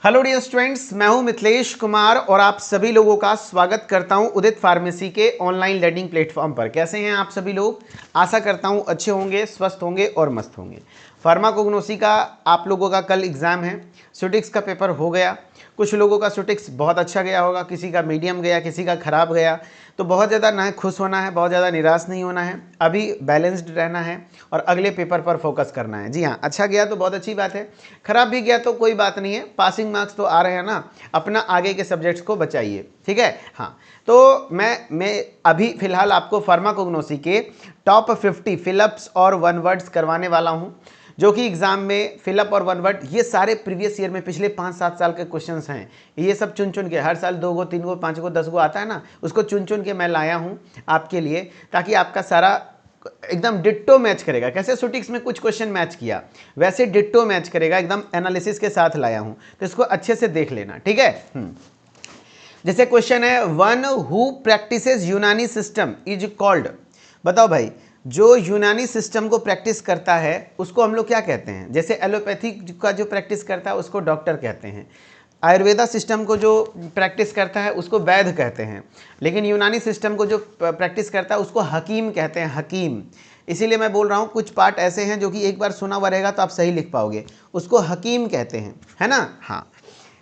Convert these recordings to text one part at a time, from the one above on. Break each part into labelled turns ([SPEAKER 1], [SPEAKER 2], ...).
[SPEAKER 1] Hello dear students, मैं हूं मिथिलेश कुमार और आप सभी लोगों का स्वागत करता हूं उदित फार्मेसी के ऑनलाइन लर्निंग प्लेटफॉर्म पर। कैसे हैं आप सभी लोग? आशा करता हूं अच्छे होंगे, स्वस्थ होंगे और मस्त होंगे। फार्माकोग्नोसी का आप लोगों का कल एग्जाम है। सुटिक्स का पेपर हो गया। कुछ लोगों का सुटिक्स बहुत अच्छा गया होगा, किसी का मीडियम गया, किसी का खराब गया। तो बहुत ज़्यादा ना खुश होना है, बहुत ज़्यादा निराश नहीं होना है, अभी बैलेंस्ड रहना है और अगले पेपर पर फोकस करना है। जी हाँ, अच्छा गया तो बहुत अच्छी बात है, खराब भी गया तो कोई बात नहीं है, पासिंग मार्क्स तो आ रहे हैं ना। अपना आगे के सब्जेक्ट्स को बचाइए, ठीक है। हाँ, तो मैं अभी फिलहाल आपको फार्माकोग्नोसी के टॉप 50 फिलअप्स और वन वर्ड्स करवाने वाला हूँ, जो कि एग्जाम में फिलअप और वन वर्ड ये सारे प्रीवियस ईयर में पिछले 5-7 साल के क्वेश्चंस हैं। ये सब चुन चुन के हर साल 2 गो 3 गो 5 गो 10 गो आता है ना, उसको चुन चुन के मैं लाया हूँ आपके लिए, ताकि आपका सारा एकदम डिट्टो मैच करेगा। कैसे सुटिक्स में कुछ क्वेश्चन मैच किया, वैसे डिट्टो मैच करेगा, एकदम एनालिसिस के साथ लाया हूँ, तो इसको अच्छे से देख लेना, ठीक है। जैसे क्वेश्चन है, वन हु प्रैक्टिसेस यूनानी सिस्टम इज कॉल्ड। बताओ भाई, जो यूनानी सिस्टम को प्रैक्टिस करता है उसको हम लोग क्या कहते हैं? जैसे एलोपैथी का जो प्रैक्टिस करता है उसको डॉक्टर कहते हैं, आयुर्वेदा सिस्टम को जो प्रैक्टिस करता है उसको वैद्य कहते हैं, लेकिन यूनानी सिस्टम को जो प्रैक्टिस करता है उसको हकीम कहते हैं, हकीम। इसीलिए मैं बोल रहा हूँ कुछ पार्ट ऐसे हैं जो कि एक बार सुना हुआ रहेगा तो आप सही लिख पाओगे, उसको हकीम कहते हैं, है ना। हाँ,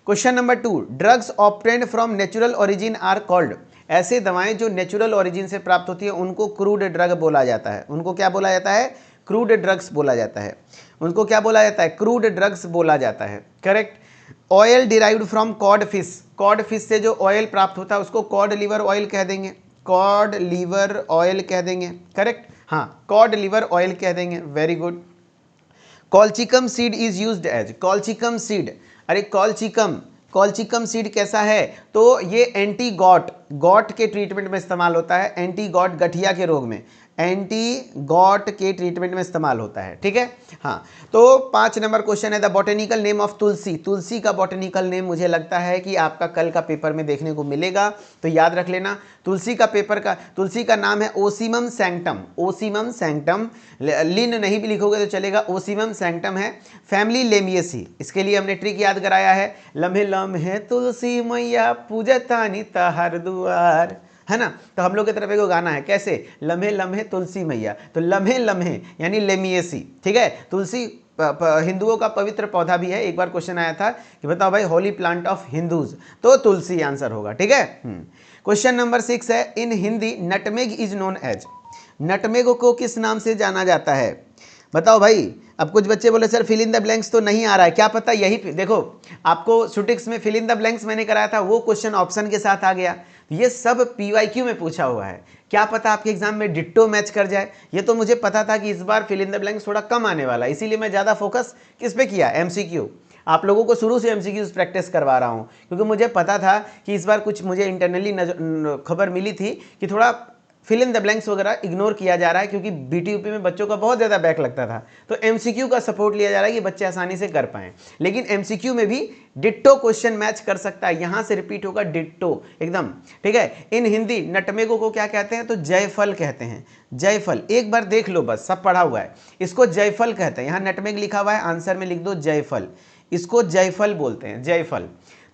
[SPEAKER 1] question number 2, drugs obtained from natural origin are called. ऐसे दवाएं जो नेचुरल ओरिजिन से प्राप्त होती है उनको क्रूड ड्रग बोला जाता है। उनको क्या बोला जाता है? क्रूड ड्रग्स बोला जाता है। उनको क्या बोला जाता है? क्रूड ड्रग्स बोला जाता है, correct. Oil derived from code fish, code fish से जो ऑयल प्राप्त होता है उसको कॉड लिवर ऑयल कह देंगे, कॉड लिवर ऑयल कह देंगे, करेक्ट। हाँ, कॉड लिवर ऑयल कह देंगे, very good. Colchicum seed is used as, colchicum seed, अरे कॉल्चिकम सीड कैसा है? तो ये एंटी गॉट के ट्रीटमेंट में इस्तेमाल होता है, एंटी गॉट गठिया के रोग में, एंटी गॉट के ट्रीटमेंट में इस्तेमाल होता है, ठीक है। हाँ, तो 5 नंबर क्वेश्चन है, द बॉटेनिकल नेम ऑफ तुलसी। तुलसी का बॉटेनिकल नेम मुझे लगता है कि आपका कल का पेपर में देखने को मिलेगा, तो याद रख लेना। तुलसी का नाम है ओसीमम सैंक्टम, ओसीमम सैंक्टम, लिन नहीं भी लिखोगे तो चलेगा, ओसीमम सैंक्टम है। फैमिली लेमियेसी, इसके लिए हमने ट्रिक याद कराया है, लम्हे लम्हे तुलसी मैया पूजतानी तहर दुआर, है ना। तो हम लोग की तरफ एक गाना है, कैसे? लम्हे लम्हे तुलसी मैया, तो लम्हे लम्हे यानी लेमियेसी, ठीक है। तुलसी हिंदुओं का पवित्र पौधा भी है। एक बार क्वेश्चन आया था कि बताओ भाई होली प्लांट ऑफ हिंदूज, तो तुलसी आंसर होगा, ठीक है। क्वेश्चन नंबर 6 है, in Hindi nutmeg is known as. Nutmeg को किस नाम से जाना जाता है? बताओ भाई। अब कुछ बच्चे बोले sir fill in the blanks तो नहीं आ रहा है, क्या पता यही देखो, आपको सुटिक्स में फिल इन द ब्लैंक्स मैंने कराया था, वो क्वेश्चन ऑप्शन के साथ आ गया। ये सब पीवाईक्यू में पूछा हुआ है, क्या पता आपके एग्जाम में डिट्टो मैच कर जाए। ये तो मुझे पता था कि इस बार फिल इन द ब्लैंक्स थोड़ा कम आने वाला है, इसीलिए मैं ज़्यादा फोकस किस पे किया? एमसीक्यू। आप लोगों को शुरू से एमसीक्यूज प्रैक्टिस करवा रहा हूँ, क्योंकि मुझे पता था कि इस बार कुछ मुझे इंटरनली खबर मिली थी कि थोड़ा फिल इन द ब्लैंक्स वगैरह इग्नोर किया जा रहा है, क्योंकि बीटीयूपी में बच्चों का बहुत ज़्यादा बैक लगता था, तो एमसीक्यू का सपोर्ट लिया जा रहा है कि बच्चे आसानी से कर पाएं। लेकिन एमसीक्यू में भी डिट्टो क्वेश्चन मैच कर सकता है, यहां से रिपीट होगा डिट्टो एकदम, ठीक है। इन हिंदी नटमेगो को क्या कहते हैं? तो जयफल कहते हैं, जयफल। एक बार देख लो बस, सब पढ़ा हुआ है, इसको जयफल कहते हैं। यहां नटमेग लिखा हुआ है, आंसर में लिख दो जयफल, इसको जयफल बोलते हैं, जयफल।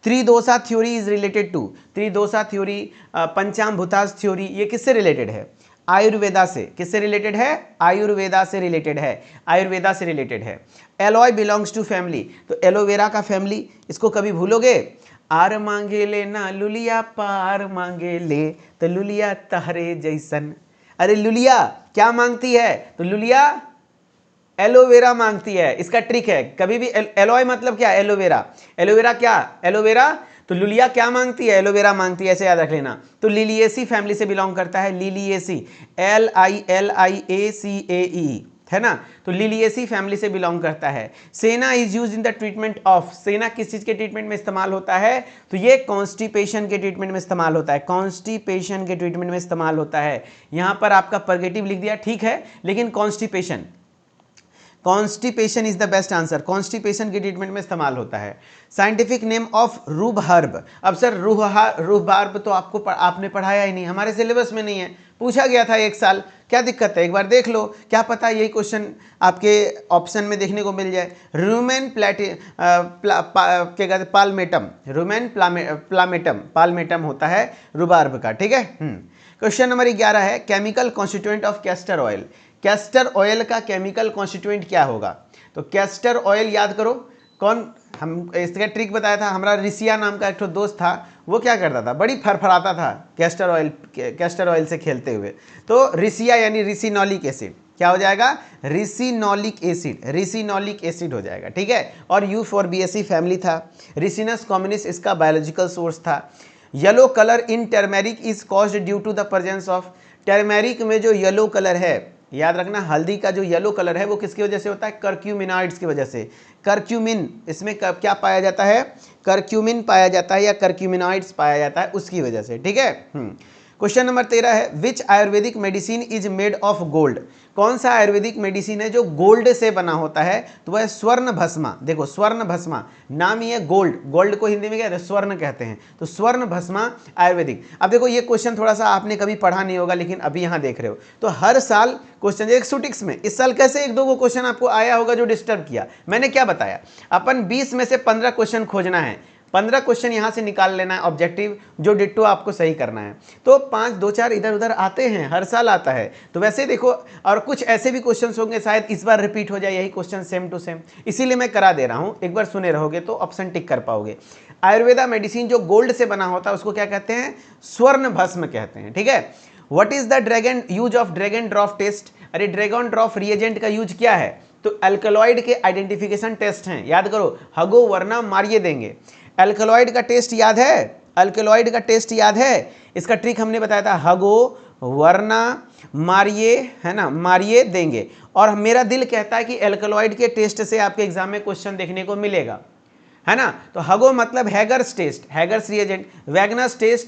[SPEAKER 1] Tridosha theory is related to, tridosha theory, panchabhutas theory, ये किससे रिलेटेड है? आयुर्वेदा से। किससे रिलेटेड है? आयुर्वेदा से रिलेटेड है, आयुर्वेदा से रिलेटेड है। एलोय बिलोंग्स टू फैमिली, तो एलोवेरा का फैमिली, इसको कभी भूलोगे? आर मांगे ले ना लुलिया पार मांगे ले, तो लुलिया तहरे जैसन। अरे लुलिया क्या मांगती है? तो लुलिया एलोवेरा मांगती है। इसका ट्रिक है, कभी भी एलोय मतलब क्या? एलोवेरा। एलोवेरा क्या? एलोवेरा। तो लुलिया क्या मांगती है? एलोवेरा मांगती है, ऐसे याद रख लेना। तो लिलिएसी फैमिली से बिलोंग करता है, लिलिएसी, LILIACAE, है ना। तो लिलिएसी फैमिली से बिलोंग करता है। सेना is use in the treatment of, सेना किस चीज के ट्रीटमेंट में इस्तेमाल होता है? तो ये कॉन्स्टिपेशन के ट्रीटमेंट में इस्तेमाल होता है, कॉन्स्टिपेशन के ट्रीटमेंट में इस्तेमाल होता है। यहां पर आपका परगेटिव लिख दिया, ठीक है, लेकिन constipation, constipation is the best answer, constipation की ट्रीटमेंट में इस्तेमाल होता है। साइंटिफिक नेम ऑफ रूबहर्ब, अब सर रूबहर्ब तो आपने पढ़ाया ही नहीं, हमारे सिलेबस में नहीं है, पूछा गया था एक साल, क्या दिक्कत है, एक बार देख लो, क्या पता यही क्वेश्चन आपके ऑप्शन में देखने को मिल जाए। रूमेन क्या कहते पाल्मेटम, रूमेन पाल्मेटम होता है रूबार्ब का, ठीक है। क्वेश्चन नंबर 11 है chemical constituent of castor oil, castor oil का केमिकल कॉन्स्टिट्यूएंट क्या होगा। तो कैस्टर ऑयल याद करो, कौन, हम इसका ट्रिक बताया था, हमारा रिसिया नाम का एक तो दोस्त था, वो क्या करता था, बड़ी फरफराता था कैस्टर ऑयल से खेलते हुए। तो रिसिया यानी रिसिनॉलिक एसिड, क्या हो जाएगा, रिसिनॉलिक एसिड हो जाएगा, ठीक है। और यूफोर्बिएसी फैमिली था। रिसिनस कॉम्युनिस इसका बायोलॉजिकल सोर्स था। Yellow colour in turmeric is caused due to the presence of, turmeric में जो येलो कलर है, याद रखना हल्दी का जो येलो कलर है वो किसकी वजह से होता है, करक्यूमिनॉइड्स की वजह से। करक्यूमिन, इसमें क्या पाया जाता है, करक्यूमिन पाया जाता है या करक्यूमिनॉइड्स पाया जाता है, उसकी वजह से, ठीक है। क्वेश्चन नंबर 13 है which ayurvedic medicine is made of gold, कौन सा आयुर्वेदिक मेडिसिन है जो गोल्ड से बना होता है, तो वह स्वर्ण भस्मा। देखो स्वर्ण भस्मा नाम ही है, गोल्ड को हिंदी में क्या कहते हैं, स्वर्ण कहते हैं, तो स्वर्ण भस्मा आयुर्वेदिक। अब देखो ये क्वेश्चन थोड़ा सा आपने कभी पढ़ा नहीं होगा, लेकिन अभी यहाँ देख रहे हो, तो हर साल क्वेश्चन एक्सोटिक्स में इस साल कैसे एक दो को क्वेश्चन आपको आया होगा जो डिस्टर्ब किया। मैंने क्या बताया, अपन 20 में से 15 क्वेश्चन खोजना है, 15 क्वेश्चन यहाँ से निकाल लेना है ऑब्जेक्टिव, जो डिट्टो आपको सही करना है। तो 5 2 4 इधर उधर आते हैं, हर साल आता है, तो वैसे देखो, और कुछ ऐसे भी क्वेश्चंस होंगे शायद इस बार रिपीट हो जाए यही क्वेश्चन सेम टू सेम, इसीलिए मैं करा दे रहा हूँ, एक बार सुने रहोगे तो ऑप्शन टिक कर पाओगे। आयुर्वेदा मेडिसिन जो गोल्ड से बना होता है उसको क्या कहते हैं, स्वर्ण भस्म कहते हैं, ठीक है। What is the use of dragon drop test, अरे ड्रैगन ड्रॉप रिएजेंट का यूज क्या है, तो अल्कलॉइड के आइडेंटिफिकेशन टेस्ट हैं, याद करो, हगो वरना मारिए देंगे। अल्कलॉइड का टेस्ट याद है, अल्कलॉइड का टेस्ट याद है, इसका ट्रिक हमने बताया था, हगो वरना मारिए, है ना, मारिए देंगे। और मेरा दिल कहता है कि अल्कलॉइड के टेस्ट से आपके एग्जाम में क्वेश्चन देखने को मिलेगा, है ना। तो हगो मतलब Hager's test, Hager's reagent, Wagner's test,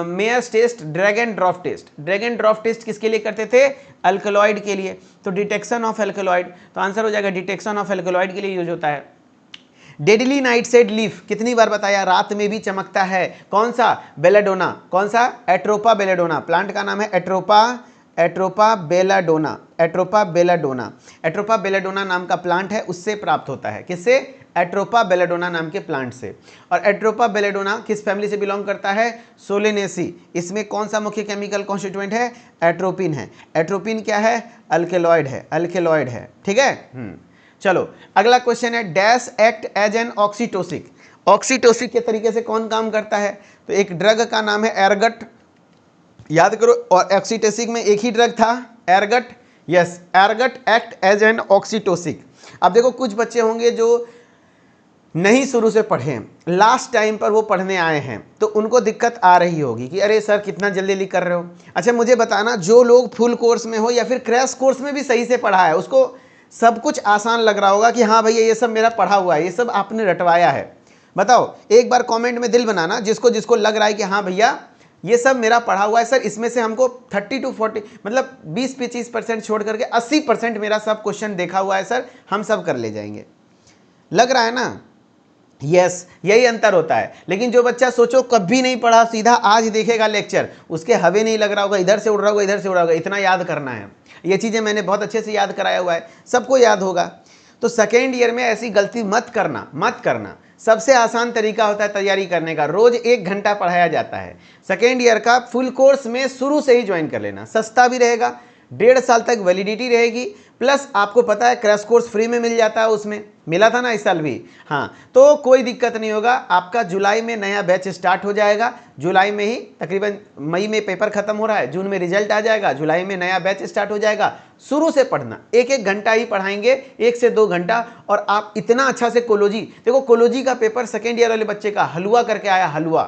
[SPEAKER 1] Mayer's test, dragon drop test. Dragon drop test किसके लिए करते थे, अल्कलॉइड के लिए। तो डिटेक्शन ऑफ अल्कलॉइड, तो आंसर हो जाएगा डिटेक्शन ऑफ अल्कलॉइड के लिए यूज होता है। डेडली नाइटशेड लीफ, कितनी बार बताया, रात में भी चमकता है, कौन सा, बेलाडोना, कौन सा, एट्रोपा बेलाडोना, प्लांट का नाम है एट्रोपा बेलाडोना, एट्रोपा बेलाडोना नाम का प्लांट है, उससे प्राप्त होता है, किससे, एट्रोपा बेलाडोना नाम के प्लांट से। और एट्रोपा बेलाडोना किस फैमिली से बिलोंग करता है, सोलेनेसी। इसमें कौन सा मुख्य केमिकल कॉन्स्टिट्यूएंट है, एट्रोपिन है। एट्रोपिन क्या है, अल्केलॉइड है, ठीक है। चलो अगला क्वेश्चन है dash act as an oxytocic, oxytocic के तरीके से कौन काम करता है, तो एक ड्रग का नाम है एरगट, याद करो, और ऑक्सीटोसिक में एक ही ड्रग था ergot, yes, ergot act as an oxytocic. अब देखो कुछ बच्चे होंगे जो नहीं शुरू से पढ़े हैं, लास्ट टाइम पर वो पढ़ने आए हैं, तो उनको दिक्कत आ रही होगी कि अरे सर कितना जल्दी जल्दी कर रहे हो। अच्छा मुझे बताना, जो लोग फुल कोर्स में हो या फिर क्रैश कोर्स में भी सही से पढ़ा है, उसको सब कुछ आसान लग रहा होगा कि हाँ भैया ये सब मेरा पढ़ा हुआ है, ये सब आपने रटवाया है। बताओ एक बार कमेंट में दिल बनाना जिसको जिसको लग रहा है कि हाँ भैया ये सब मेरा पढ़ा हुआ है सर, इसमें से हमको 30 to 40 मतलब 20-25% छोड़ करके 80% मेरा सब क्वेश्चन देखा हुआ है सर, हम सब कर ले जाएंगे, लग रहा है ना। यस यही अंतर होता है। लेकिन जो बच्चा सोचो कभी नहीं पढ़ा, सीधा आज देखेगा लेक्चर, उसके हवे नहीं लग रहा होगा, इधर से उड़ रहा होगा, इधर से उड़ रहा होगा, इतना याद करना है। ये चीज़ें मैंने बहुत अच्छे से याद कराया हुआ है, सबको याद होगा। तो सेकेंड ईयर में ऐसी गलती मत करना। सबसे आसान तरीका होता है तैयारी करने का, रोज 1 घंटा पढ़ाया जाता है। सेकेंड ईयर का फुल कोर्स में शुरू से ही ज्वाइन कर लेना, सस्ता भी रहेगा, 1.5 साल तक वैलिडिटी रहेगी, प्लस आपको पता है क्रैश कोर्स फ्री में मिल जाता है, उसमें मिला था ना इस साल भी, हाँ। तो कोई दिक्कत नहीं होगा, आपका जुलाई में नया बैच स्टार्ट हो जाएगा, जुलाई में ही तकरीबन, मई में पेपर खत्म हो रहा है, जून में रिजल्ट आ जाएगा, जुलाई में नया बैच स्टार्ट हो जाएगा। शुरू से पढ़ना, 1-1 घंटा ही पढ़ाएंगे, 1 से 2 घंटा, और आप इतना अच्छा से कोलोजी, देखो कोलोजी का पेपर सेकेंड ईयर वाले बच्चे का हलवा करके आया, हलवा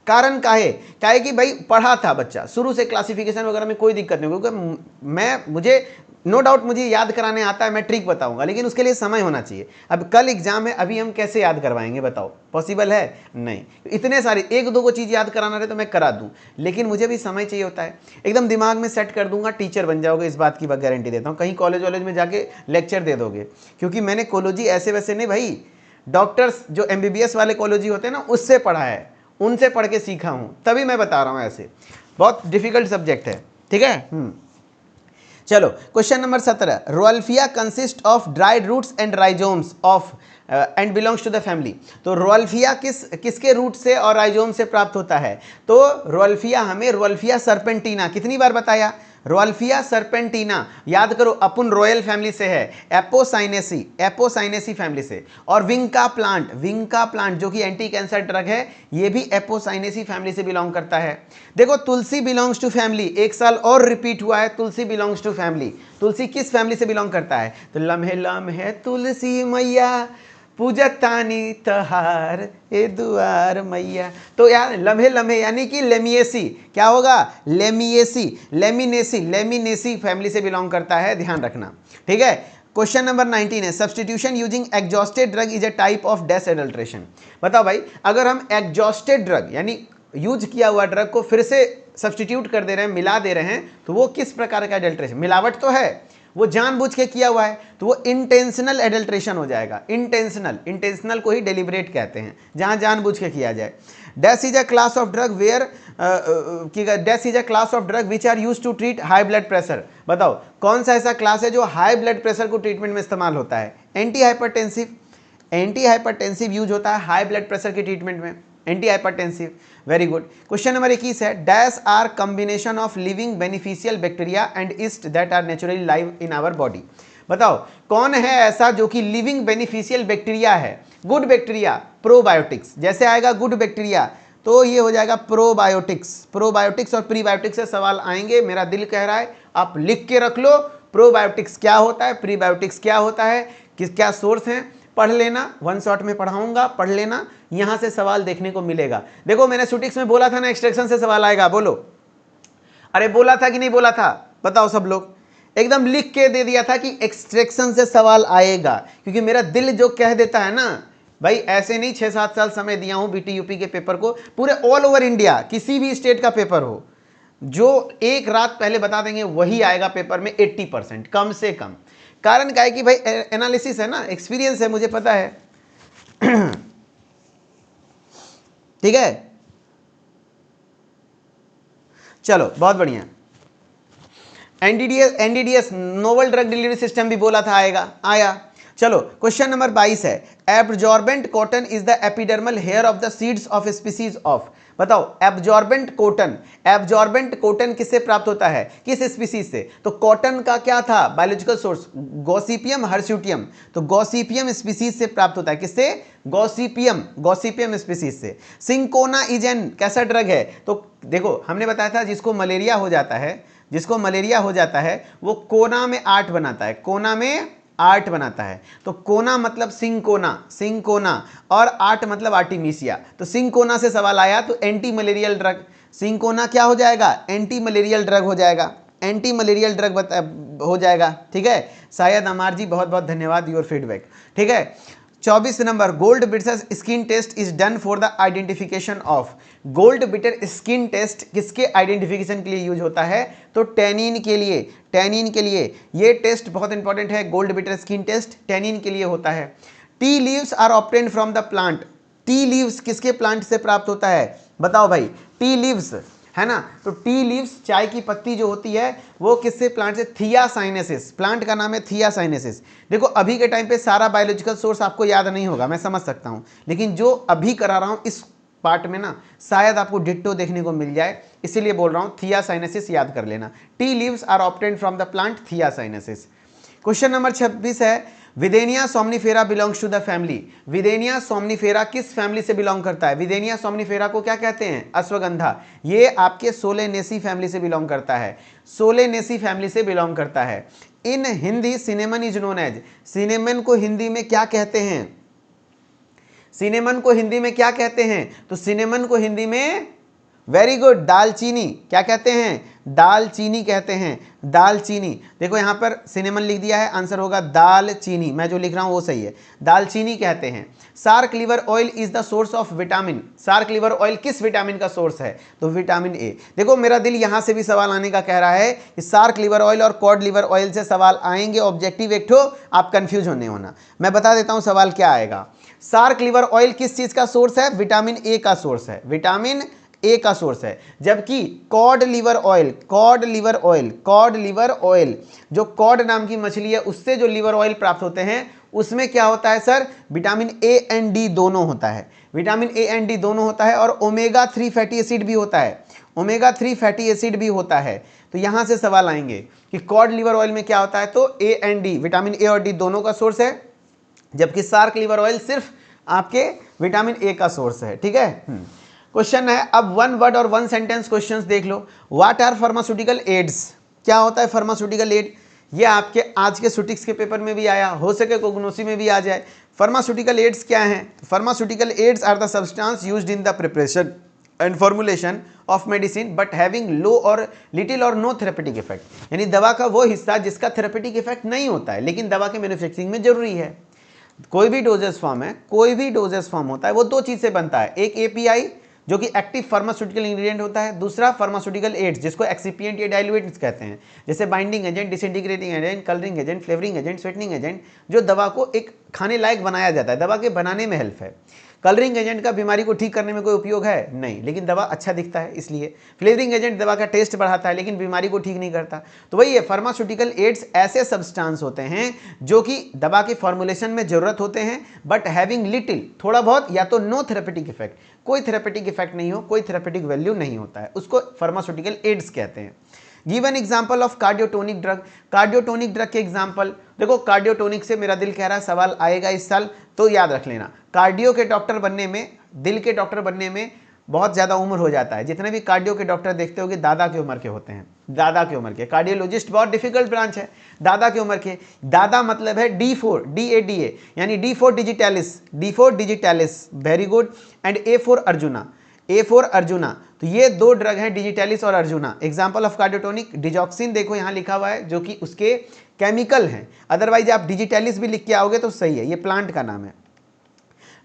[SPEAKER 1] कारण काहे कि भाई पढ़ा था बच्चा शुरू से, क्लासिफिकेशन वगैरह में कोई दिक्कत नहीं, क्योंकि मुझे नो डाउट मुझे याद कराने आता है, मैं ट्रिक बताऊंगा, लेकिन उसके लिए समय होना चाहिए। अब कल एग्जाम है, अभी हम कैसे याद करवाएंगे बताओ, पॉसिबल है? नहीं। इतने सारे एक दो को चीज़ याद कराना रहे तो मैं करा दूं, लेकिन मुझे भी समय चाहिए होता है। एकदम दिमाग में सेट कर दूंगा, टीचर बन जाओगे, इस बात की गारंटी देता हूँ। कहीं कॉलेज वॉलेज में जाके लेक्चर दे दोगे, क्योंकि मैंने कोलोजी ऐसे वैसे नहीं भाई, डॉक्टर्स जो MBBS वाले कोलोजी होते हैं ना, उससे पढ़ा है, उनसे पढ़ के सीखा हूं, तभी मैं बता रहा हूं। ऐसे बहुत डिफिकल्ट सब्जेक्ट है, ठीक है। चलो question number 17, Rauwolfia consist of dried roots and rhizomes of and belongs to the family. तो रोअल्फिया किसके रूट से और राइजोम से प्राप्त होता है? तो रोअल्फिया हमें रोअल्फिया सर्पेंटिना, कितनी बार बताया? रोअल्फिया सर्पेंटिना, याद करो, अपन रॉयल फैमिली से है, एपोसाइनेसी फैमिली से। और विंका प्लांट जो कि एंटी कैंसर ड्रग है, ये भी एपोसाइनेसी फैमिली से बिलोंग करता है। देखो तुलसी बिलोंग्स टू फैमिली, एक साल और रिपीट हुआ है, तुलसी बिलोंग्स टू फैमिली। तुलसी किस फैमिली से बिलोंग करता है? तो लम्हे लम्हे तुलसी मैया पूजतानी तहार ए दुआर मैया। तो यार लम्हे लम्हे यानी कि लेमिएसी, क्या होगा? लेमिनेसी फैमिली से बिलोंग करता है, ध्यान रखना, ठीक है। क्वेश्चन नंबर 19 है, substitution using exhausted drug is a type of dash adulteration. बताओ भाई, अगर हम एग्जॉस्टेड ड्रग यानी यूज किया हुआ ड्रग को फिर से सब्सटीट्यूट कर दे रहे हैं, मिला दे रहे हैं, तो वो किस प्रकार का एडल्ट्रेशन? मिलावट तो है, वो जानबूझ के किया हुआ है, तो वो इंटेंशनल एडल्ट्रेशन हो जाएगा। इंटेंशनल को ही डेलिब्रेट कहते हैं, जहां जानबूझ के किया जाए। Dash is a class of drug where dash is a class of drug which are use to treat high blood pressure. बताओ कौन सा ऐसा क्लास है जो हाई ब्लड प्रेशर को ट्रीटमेंट में इस्तेमाल होता है? एंटी हाइपरटेंसिव यूज होता है हाई ब्लड प्रेशर के ट्रीटमेंट में, anti hypertensive. Very good. Question number 21 है, dash are combination of living beneficial bacteria and yeast that are naturally live in our body. बताओ कौन है ऐसा जो कि लिविंग बेनिफिशियल बैक्टीरिया है? Good bacteria, probiotics. जैसे आएगा गुड बैक्टीरिया तो ये हो जाएगा प्रोबायोटिक्स और प्रीबायोटिक्स से सवाल आएंगे, मेरा दिल कह रहा है आप लिख के रख लो। प्रोबायोटिक्स क्या होता है, प्रीबायोटिक्स क्या होता है, क्या सोर्स हैं, पढ़ लेना, वन शॉट में पढ़ाऊंगा, पढ़ लेना, यहां से सवाल देखने को मिलेगा। देखो मैंने सुटिक्स में बोला था ना, एक्सट्रैक्शन से सवाल आएगा, बोलो अरे बोला था कि नहीं बोला था? बताओ सब लोग, एकदम लिख के दे दिया था कि एक्सट्रैक्शन से सवाल आएगा, क्योंकि मेरा दिल जो कह देता है ना भाई, ऐसे नहीं 6-7 साल समय दिया हूं बीटी यूपी के पेपर को, पूरे ऑल ओवर इंडिया किसी भी स्टेट का पेपर हो, जो एक रात पहले बता देंगे वही आएगा पेपर में 80% कम से कम। कारण क्या है कि भाई एनालिसिस है ना, एक्सपीरियंस है, मुझे पता है। ठीक है, चलो बहुत बढ़िया। NDDS novel drug delivery system भी बोला था आएगा, आया। चलो क्वेश्चन नंबर 22 है, absorbent cotton is the epidermal hair of the seeds of species of. बताओ एब्जॉर्बेंट कॉटन किससे प्राप्त होता है, किस स्पीसीज से? तो कॉटन का क्या था बायोलॉजिकल सोर्स? गॉसिपियम हर्स्यूटियम। तो गॉसिपियम स्पीसीज से प्राप्त होता है, किससे? गॉसिपियम स्पीसीज से। सिंकोना इज एन कैसा ड्रग है? तो देखो हमने बताया था जिसको मलेरिया हो जाता है वो कोना में आर्ट बनाता है। तो कोना मतलब सिंकोना और आर्ट मतलब आर्टिमीसिया। तो सिंकोना से सवाल आया तो एंटी मलेरियल ड्रग, सिंकोना क्या हो जाएगा? एंटी मलेरियल ड्रग हो जाएगा, ठीक है। शायद अमार जी बहुत बहुत धन्यवाद, योर फीडबैक, ठीक है। 24 number, gold beater skin test is done for the identification of. Gold beater skin test किसके आइडेंटिफिकेशन के लिए यूज होता है? तो टैनिन के लिए। ये टेस्ट बहुत इंपॉर्टेंट है, gold beater skin test tannin के लिए होता है। Tea leaves are obtained from the plant. Tea leaves किसके प्लांट से प्राप्त होता है? बताओ भाई, टी लीव्स है ना, तो टी लीव्स चाय की पत्ती जो होती है वो किससे प्लांट से? थियासाइनेसिस, प्लांट का नाम है थियासाइनेसिस। देखो अभी के टाइम पे सारा बायोलॉजिकल सोर्स आपको याद नहीं होगा, मैं समझ सकता हूं, लेकिन जो अभी करा रहा हूं इस पार्ट में ना शायद आपको डिट्टो देखने को मिल जाए, इसीलिए बोल रहा हूं थियासाइनेसिस याद कर लेना। Tea leaves are obtained from the plant Thea sinensis. Question number 26 है, Withania somnifera belongs to the family. Withania somnifera किस फैमिली से बिलोंग करता है? विदेनिया सोमनिफेरा को क्या कहते हैं? अश्वगंधा। ये आपके सोलेनेसी फैमिली से बिलोंग करता है। In Hindi cinnamon is known as, cinnamon को हिंदी में क्या कहते हैं? सिनेमन को हिंदी में क्या कहते हैं? तो सिनेमन को हिंदी में, वेरी गुड, दालचीनी। क्या कहते हैं? दालचीनी कहते हैं, दालचीनी। देखो यहां पर सिनेमन लिख दिया है, आंसर होगा दालचीनी। मैं जो लिख रहा हूं वो सही है, दालचीनी कहते हैं। Shark liver oil is the source of vitamin. Shark liver oil किस विटामिन का सोर्स है? तो विटामिन ए। देखो मेरा दिल यहां से भी सवाल आने का कह रहा है कि शार्क लिवर ऑयल और कॉड लिवर ऑयल से सवाल आएंगे ऑब्जेक्टिव एक ठो, आप कंफ्यूज होने होना। मैं बता देता हूं सवाल क्या आएगा। शार्क लिवर ऑयल किस चीज का सोर्स है? विटामिन ए का सोर्स है, विटामिन ए का सोर्स है। जबकि cod liver oil, cod liver oil, cod liver oil, जो कॉड नाम की मछली है उससे जो लिवर ऑयल प्राप्त होते हैं उसमें क्या होता है sir? Vitamin A and D दोनों होता है, विटामिन ए एंड डी दोनों होता है, और ओमेगा 3 फैटी एसिड भी होता है, ओमेगा 3 फैटी एसिड भी होता है। तो यहां से सवाल आएंगे कि कॉड लिवर ऑयल में क्या होता है? तो A and D, vitamin A और डी दोनों का सोर्स है, जबकि शार्क लिवर ऑयल सिर्फ आपके विटामिन ए का सोर्स है। ठीक है। क्वेश्चन है, अब वन वर्ड और वन सेंटेंस क्वेश्चंस देख लो। What are pharmaceutical aids? क्या होता है फार्मास्यूटिकल एड? ये आपके आज के सुटिक्स के पेपर में भी आया, हो सके कोग्नोसी में भी आ जाए। फार्मास्यूटिकल एड्स क्या हैं? Pharmaceutical aids are the substance used in the preparation and formulation of medicine but having low और लिटिल और नो थेरेपेटिक इफेक्ट। यानी दवा का वो हिस्सा जिसका थेरेपेटिक इफेक्ट नहीं होता है लेकिन दवा के मैन्युफैक्चरिंग में जरूरी है। कोई भी डोजेस फॉर्म है, कोई भी डोजेस फॉर्म होता है वो दो चीज से बनता है, एक एपीआई जो कि एक्टिव फार्मास्यूटिकल इंग्रेडिएंट होता है, दूसरा फार्मास्यूटिकल एड्स जिसको एक्सिपिएंट या डाइल्यूएंट्स कहते हैं, जैसे binding agent, disintegrating agent, colouring agent, flavouring agent, sweetening agent, जो दवा को एक खाने लायक बनाया जाता है, दवा के बनाने में हेल्प है। कलरिंग एजेंट का बीमारी को ठीक करने में कोई उपयोग है नहीं, लेकिन दवा अच्छा दिखता है इसलिए। फ्लेवरिंग एजेंट दवा का टेस्ट बढ़ाता है लेकिन बीमारी को ठीक नहीं करता। तो वही है, फार्मास्यूटिकल एड्स ऐसे सब्सटेंस होते हैं जो कि दवा के फॉर्मुलेशन में जरूरत होते हैं बट हैविंग लिटिल, थोड़ा बहुत, या तो नो थेरेपेटिक इफेक्ट, कोई थेरेपेटिक इफेक्ट नहीं हो, कोई थेरेपेटिक वैल्यू नहीं होता है, उसको फार्मास्यूटिकल एड्स कहते हैं। Give an example of cardiotonic drug. Cardiotonic drug के एग्जाम्पल देखो, कार्डियोटोनिक से मेरा दिल कह रहा है सवाल आएगा इस साल, तो याद रख लेना। कार्डियो के डॉक्टर बनने में, दिल के डॉक्टर बनने में बहुत ज़्यादा उम्र हो जाता है। जितने भी कार्डियो के डॉक्टर देखते होगे दादा की उम्र के होते हैं, दादा की उम्र के। कार्डियोलॉजिस्ट बहुत डिफिकल्ट ब्रांच है, दादा की उम्र के। दादा मतलब है D4, DADA, यानी D4 digitalis, D4 digitalis, very good, and A4 arjuna, A4 arjuna. तो ये दो ड्रग हैं, डिजिटैलिस और arjuna. Example of cardiotonic, digoxin देखो यहाँ लिखा हुआ है जो कि उसके केमिकल हैं, अदरवाइज आप डिजिटैलिस भी लिख के आओगे तो सही है, ये प्लांट का नाम है।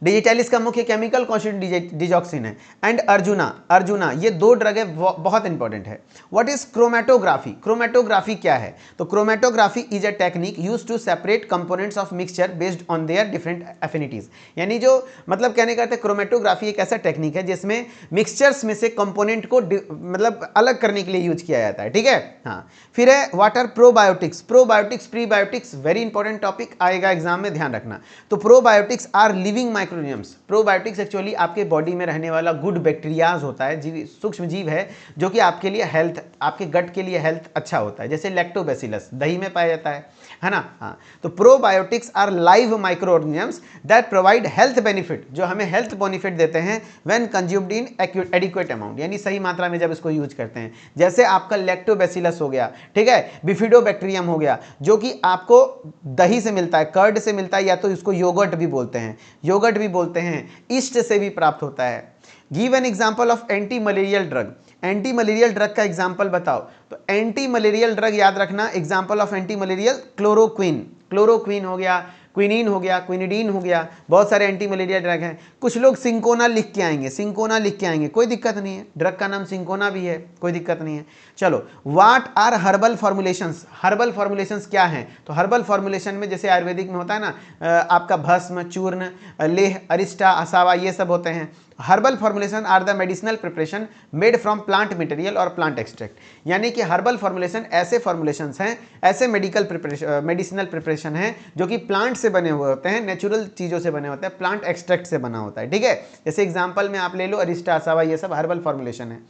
[SPEAKER 1] डिजिटैलिस का मुख्य केमिकल कॉन्स्टिट्यूएंट डिजॉक्सिन है, एंड अर्जुना, अर्जुना, ये दो ड्रग है, बहुत इंपॉर्टेंट है। What is chromatography? क्रोमेटोग्राफी क्या है? तो chromatography is a technique used to separate components of mixture based on their different affinities. यानी जो मतलब कहने का क्रोमेटोग्राफी एक ऐसा टेक्निक है जिसमें मिक्सचर्स में से कंपोनेंट को मतलब अलग करने के लिए यूज किया जाता है। ठीक है, हाँ। फिर है what are probiotics? Probiotics, prebiotics, very important topic आएगा एग्जाम में, ध्यान रखना। तो probiotics are living microorganisms. Probiotics actually आपके बॉडी में रहने वाला गुड बैक्टीरियाज होता है, जीव, सूक्ष्म जीव है जो कि आपके लिए हेल्थ, आपके गट के लिए हेल्थ अच्छा होता है, जैसे लैक्टोबैसिलस दही में पाया जाता है ना। हाँ, तो probiotics are live microorganisms that provide health benefit, जो हमें हेल्थ बेनिफिट देते हैं when consumed in adequate amount, यानी सही मात्रा में जब इसको यूज करते हैं। जैसे आपका लैक्टोबैसिलस हो गया, ठीक है, बिफिडोबैक्टीरियम हो गया, जो कि आपको दही से मिलता है, कर्ड से मिलता है, या तो इसको योगर्ट भी बोलते हैं, योगर्ट भी बोलते हैं, ईस्ट से भी प्राप्त होता है। Give an example of anti malarial drug. Anti malarial drug का एग्जांपल बताओ। तो एंटी मलेरियल ड्रग याद रखना, example of anti malarial, chloroquine, chloroquine हो गया, क्विनीन हो गया, क्विनिडीन हो गया, बहुत सारे एंटी मलेरिया ड्रग हैं। कुछ लोग सिंकोना लिख के आएंगे, सिंकोना लिख के आएंगे, कोई दिक्कत नहीं है, ड्रग का नाम सिंकोना भी है, कोई दिक्कत नहीं है। चलो, what are herbal formulations? Herbal formulations क्या हैं? तो हर्बल फॉर्मुलेशन में जैसे आयुर्वेदिक में होता है ना, आपका भस्म, चूर्ण, लेह, अरिष्टा, असावा, ये सब होते हैं। Herbal formulation are the medicinal preparation made from plant material और प्लांट एक्सट्रैक्ट। यानी कि हर्बल फॉर्मुलेशन ऐसे फॉर्मुलेशंस हैं, ऐसे मेडिसिनल प्रिपरेशन हैं जो कि प्लांट से बने हुए होते हैं, नेचुरल चीज़ों से बने होते हैं, प्लांट एक्सट्रैक्ट से बना होता है। ठीक है, जैसे एग्जाम्पल में आप ले लो अरिस्टा, असावा, ये सब हर्बल फॉर्मुलेशन है।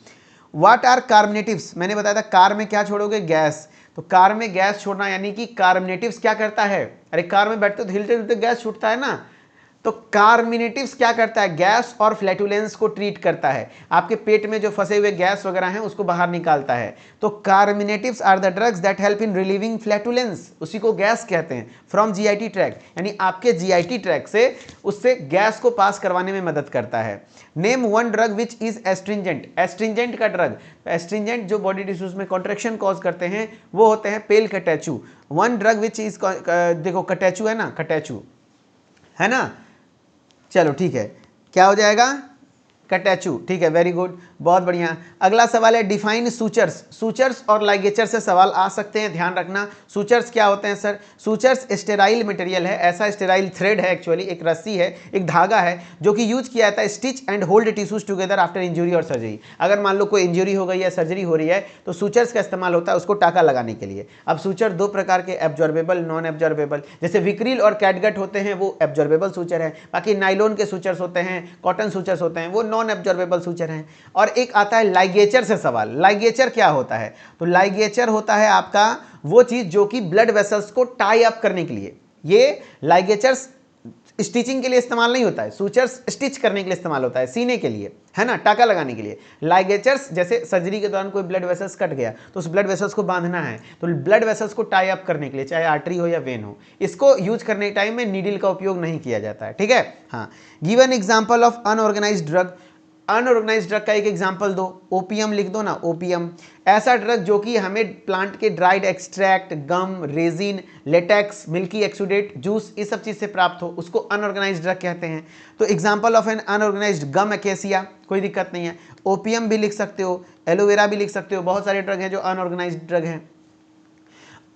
[SPEAKER 1] What are carminatives? मैंने बताया था कार में क्या छोड़ोगे? गैस। तो कार में गैस छोड़ना, यानी कि कार्बोनेटिव्स क्या करता है? अरे कार में बैठते तो हिलते हिलते गैस छूटता है ना, तो कार्मिनेटिव्स क्या करता है, गैस और फ्लैटुलेंस को ट्रीट करता है, आपके पेट में जो फंसे हुए गैस वगैरह हैं उसको बाहर निकालता है। तो carminatives are the drugs that help in relieving flatulence, उसी को गैस कहते हैं, फ्रॉम जीआईटी ट्रैक्ट, यानी आपके जीआईटी ट्रैक्ट से उससे गैस को पास करवाने में मदद करता है। Name one drug which is astringent, astringent का ड्रग, एस्ट्रिंजेंट जो बॉडी टिश्यूज में कॉन्ट्रैक्शन कॉज करते हैं वो होते हैं पेल कटैचू। वन ड्रग विच इज, देखो कटैचू है ना, कटैचू है ना, चलो ठीक है, क्या हो जाएगा, कटैचू, ठीक है, वेरी गुड, बहुत बढ़िया। अगला सवाल है डिफाइन सूचर्स, सूचर्स और लाइगेचर से सवाल आ सकते हैं, ध्यान रखना। सूचर्स क्या होते हैं सर, सूचर्स स्टेराइल मटेरियल है, ऐसा स्टेराइल थ्रेड है, एक्चुअली एक रस्सी है, एक धागा है जो कि यूज किया जाता है stitch and hold tissues together after injury और सर्जरी। अगर मान लो कोई इंजरी हो गई है, सर्जरी हो रही है, तो सूचर्स का इस्तेमाल होता है उसको टाका लगाने के लिए। अब सूचर दो प्रकार के, एब्जॉर्बेबल, नॉन एब्जॉर्बेबल, जैसे विक्रिल और कैटगट होते हैं वो एब्जॉर्बेबल सूचर है, बाकी नाइलॉन के सूचर्स होते हैं, कॉटन सूचर्स होते हैं, वो नॉन एब्जॉर्बेबल सूचर हैं। और एक आता है लाइगेचर से सवाल, लाइगेचर क्या होता है, तो लाइगेचर होता है आपका वो चीज जो कि ब्लड वेसल्स को टाई अप करने के लिए, ये लाइगेचर्स स्टिचिंग के लिए इस्तेमाल नहीं होता है, सूचर्स स्टिच करने के लिए इस्तेमाल होता है, सीने के लिए, है ना, टाका लगाने के लिए। लाइगेचर्स जैसे सर्जरी के दौरान कोई ब्लड वेसल्स कट गया तो उस ब्लड वेसल्स को बांधना है, तो ब्लड वेसल्स को टाई अप करने के लिए, चाहे आर्टरी हो या वेन हो, इसको यूज करने के टाइम में नीडल का उपयोग नहीं किया जाता है, ठीक है। हाँ, give an example of unorganised drug, unorganised drug का एक एग्जांपल दो, ओपीएम लिख दो ना, ओपीएम, ऐसा ड्रग जो कि हमें प्लांट के dried extract, gum, resin, latex, milky exudate, juice, इस सब चीज से प्राप्त हो, उसको अनऑर्गेनाइज्ड ड्रग कहते हैं। तो example of an unorganized gum acacia, कोई दिक्कत नहीं है, ओपीएम भी लिख सकते हो, एलोवेरा भी लिख सकते हो, बहुत सारे ड्रग हैं जो अनऑर्गेनाइज्ड ड्रग हैं।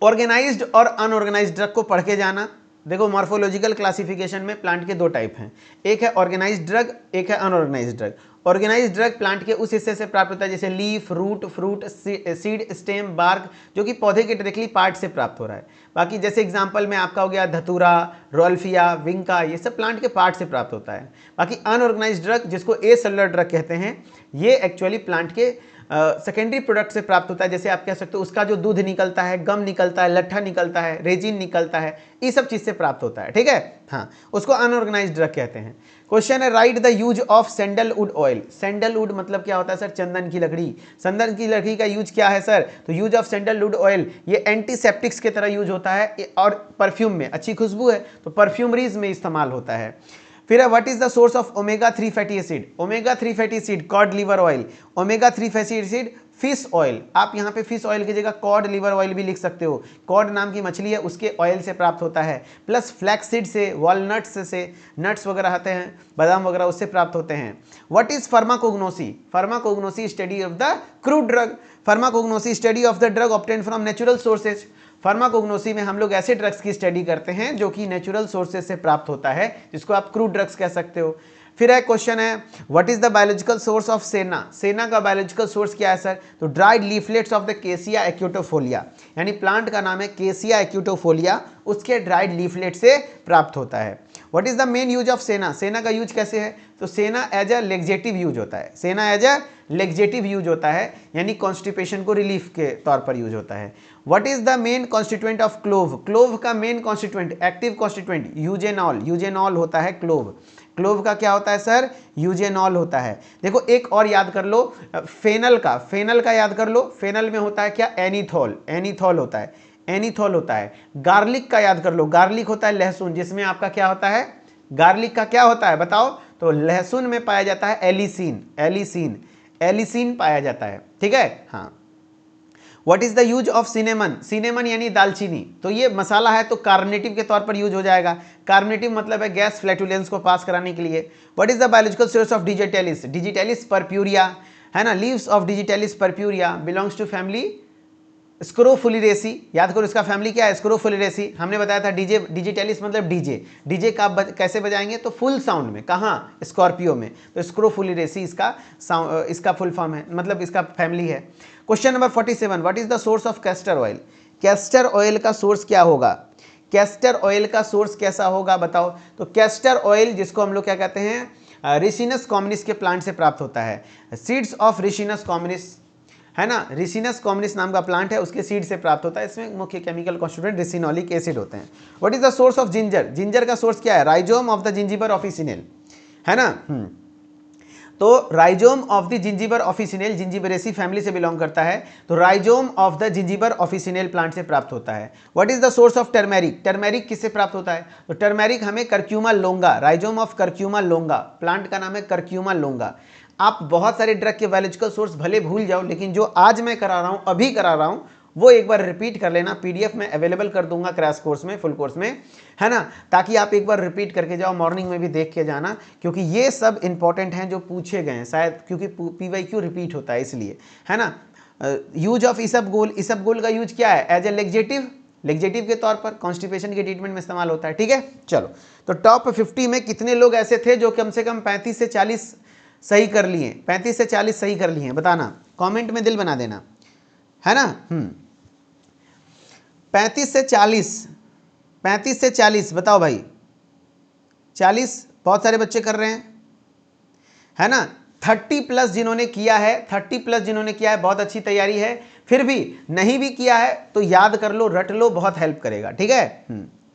[SPEAKER 1] ऑर्गेनाइज्ड और अनऑर्गेनाइज्ड ड्रग को पढ़ के जाना। देखो मॉर्फोलॉजिकल क्लासिफिकेशन में प्लांट के दो टाइप हैं, एक है ऑर्गेनाइज्ड ड्रग, एक है unorganized drug. Organized drug plant के उस हिस्से से प्राप्त होता है जैसे leaf, root, fruit, seed, stem, bark, जो कि पौधे के डायरेक्टली पार्ट से प्राप्त हो रहा है। बाकी जैसे एग्जांपल में आपका हो गया धतूरा, रोल्फिया, विंका, ये सब प्लांट के पार्ट से प्राप्त होता है। बाकी अनऑर्गेनाइज्ड ड्रग जिसको ए सेलुलर ड्रग कहते हैं, ये एक्चुअली प्लांट के सेकेंडरी प्रोडक्ट से प्राप्त होता है। जैसे आप कह सकते हो उसका जो दूध निकलता है, गम निकलता है, लट्ठा निकलता है, रेजिन निकलता है, इस सब चीज से प्राप्त होता है, ठीक है। हाँ, उसको अनऑर्गेनाइज्ड ड्रग कहते हैं। क्वेश्चन है right the use of sandalwood oil, sandalwood मतलब क्या होता है सर, चंदन की लकड़ी, चंदन की लकड़ी का यूज क्या है सर, तो यूज ऑफ सैंडलवुड ऑयल, ये एंटीसेप्टिक्स की तरह यूज होता है और परफ्यूम में, अच्छी खुशबू है तो परफ्यूमरीज में इस्तेमाल होता है। फिर है what is the source of omega 3 fatty acid, omega 3 fatty acid, cod liver oil, omega 3 fatty acid, fish oil, आप यहाँ पे फिश ऑयल की जगह कॉड लिवर ऑयल भी लिख सकते हो, कॉड नाम की मछली है उसके ऑयल से प्राप्त होता है, प्लस फ्लैक्स सीड से, वॉलनट्स से, नट्स वगैरह आते हैं, बादाम वगैरह, उससे प्राप्त होते हैं। What is pharmacognosy, pharmacognosy study of the crude drug, pharmacognosy study of the drug obtain from natural sources, pharmacognosy में हम लोग ऐसे ड्रग्स की स्टडी करते हैं जो कि नेचुरल सोर्सेज से प्राप्त होता है, जिसको आप क्रूड ड्रग्स कह सकते हो। फिर है क्वेश्चन है what is the biological source of सेना, सेना का बायोलॉजिकल सोर्स क्या है सर, तो ड्राइड लीफलेट्स ऑफ द केसिया एक्यूटोफोलिया, यानी प्लांट का नाम है केसिया एक्यूटोफोलिया, उसके ड्राइड लीफलेट से प्राप्त होता है। What is the main use of सेना, सेना का यूज कैसे है, तो सेना एज अ लेग्जेटिव यूज होता है, सेना एज अ लेग्जेटिव यूज होता है, यानी कॉन्स्टिपेशन को रिलीफ के तौर पर यूज होता है। What is the main constituent of clove, clove का main constituent, active constituent eugenol, eugenol होता है क्लोव, क्लोव का क्या होता है सर, यूजेनॉल होता है। देखो एक और याद कर लो, फेनल का, फेनल का याद कर लो, फेनल में होता है क्या, एनीथॉल, एनीथॉल होता है, एनीथॉल होता है। गार्लिक का याद कर लो, गार्लिक होता है लहसुन, जिसमें आपका क्या होता है, गार्लिक का क्या होता है बताओ, तो लहसुन में पाया जाता है एलिसीन, एलिसीन, एलिसीन पाया जाता है, ठीक है। हाँ, what is the use of cinnamon, cinnamon यानी दालचीनी, तो ये मसाला है तो कार्बोनेटिव के तौर पर यूज हो जाएगा, कार्बोनेटिव मतलब है गैस फ्लैटुलेंस को पास कराने के लिए। What is the biological source of digitalis, digitalis purpurea, है ना, leaves of digitalis purpurea belongs to family scrophulariaceae, याद करो इसका फैमिली क्या है, स्क्रोफुलिरेसी। हमने बताया था डीजे, डिजिटेलिस मतलब डीजे, डीजे का कैसे बजाएंगे, तो फुल साउंड में, कहाँ, स्कॉर्पियो में, तो स्क्रोफुलिरेसी इसका फुल फॉर्म है, मतलब इसका फैमिली है। Question number 47, what is the source of castor oil, castor oil का सोर्स क्या होगा, कैस्टर ऑयल का सोर्स कैसा होगा बताओ, तो कैस्टर ऑयल जिसको हम लोग क्या कहते हैं, रिसिनस कॉमनिस के प्लांट से प्राप्त होता है, सीड्स ऑफ रिसिनस कॉमनिस, है ना, रिसिनस कॉमनिस नाम का प्लांट है, उसके सीड से प्राप्त होता है। इसमें मुख्य केमिकल कॉन्स्टिट्यूएंट रिसिनोलिक एसिड होते हैं। What is the source of ginger? Ginger का सोर्स क्या है? राइजोम ऑफ द जिंजिबर ऑफिसिनेल, है ना। तो राइजोम ऑफ द जिंजिबर ऑफिसिनेल जिंजिबरेसी फैमिली से बिलोंग करता है, तो राइजोम ऑफ द जिंजिबर ऑफिसिनेल प्लांट से प्राप्त होता है। What is the source of turmeric? Turmeric किससे प्राप्त होता है? तो टर्मेरिक हमें Curcuma लोंगा, rhizome of Curcuma लोंगा, plant का नाम है कर्क्यूमा लोंगा। आप बहुत सारे ड्रग के बायोलॉजिकल सोर्स भले भूल जाओ, लेकिन जो आज मैं करा रहा हूं, अभी करा रहा हूं, वो एक बार रिपीट कर लेना। पीडीएफ में अवेलेबल कर दूंगा क्रैश कोर्स में, फुल कोर्स में, है ना, ताकि आप एक बार रिपीट करके जाओ, मॉर्निंग में भी देख के जाना, क्योंकि ये सब इंपॉर्टेंट हैं जो पूछे गए हैं शायद, क्योंकि पीवाईक्यू रिपीट होता है इसलिए, है ना। यूज ऑफ इसबगोल, इसबगोल का यूज क्या है? एज ए लेग्जेटिव, लेग्जेटिव के तौर पर कॉन्स्टिपेशन के ट्रीटमेंट में इस्तेमाल होता है। ठीक है, चलो, तो टॉप 50 में कितने लोग ऐसे थे जो कम से कम 35 से 40 सही कर लिए? 35 से 40 सही कर लिए, बताना, कमेंट में दिल बना देना, है ना। 35 से 40, 35 से 40 बताओ भाई। 40 बहुत सारे बच्चे कर रहे हैं, है ना। 30 प्लस जिन्होंने किया है, 30 प्लस जिन्होंने किया है, बहुत अच्छी तैयारी है। फिर भी नहीं भी किया है तो याद कर लो, रट लो, बहुत हेल्प करेगा। ठीक है,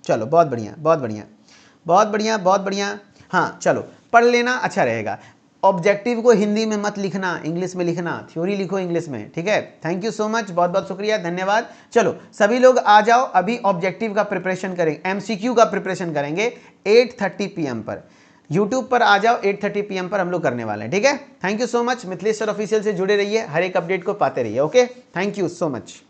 [SPEAKER 1] चलो, बहुत बढ़िया, बहुत बढ़िया, बहुत बढ़िया, बहुत बढ़िया। हाँ चलो, पढ़ लेना, अच्छा रहेगा। ऑब्जेक्टिव को हिंदी में मत लिखना, इंग्लिश में लिखना, थ्योरी लिखो इंग्लिश में। ठीक है, थैंक यू सो मच, बहुत बहुत शुक्रिया, धन्यवाद। चलो सभी लोग आ जाओ, अभी ऑब्जेक्टिव का प्रिपरेशन करेंगे, एमसीक्यू का प्रिपरेशन करेंगे 8:30 PM पर। यूट्यूब पर आ जाओ, 8:30 PM पर हम लोग करने वाले हैं। ठीक है, thank you so much. Mithilesh sir official से जुड़े रहिए, हर एक अपडेट को पाते रहिए। Okay, thank you so much.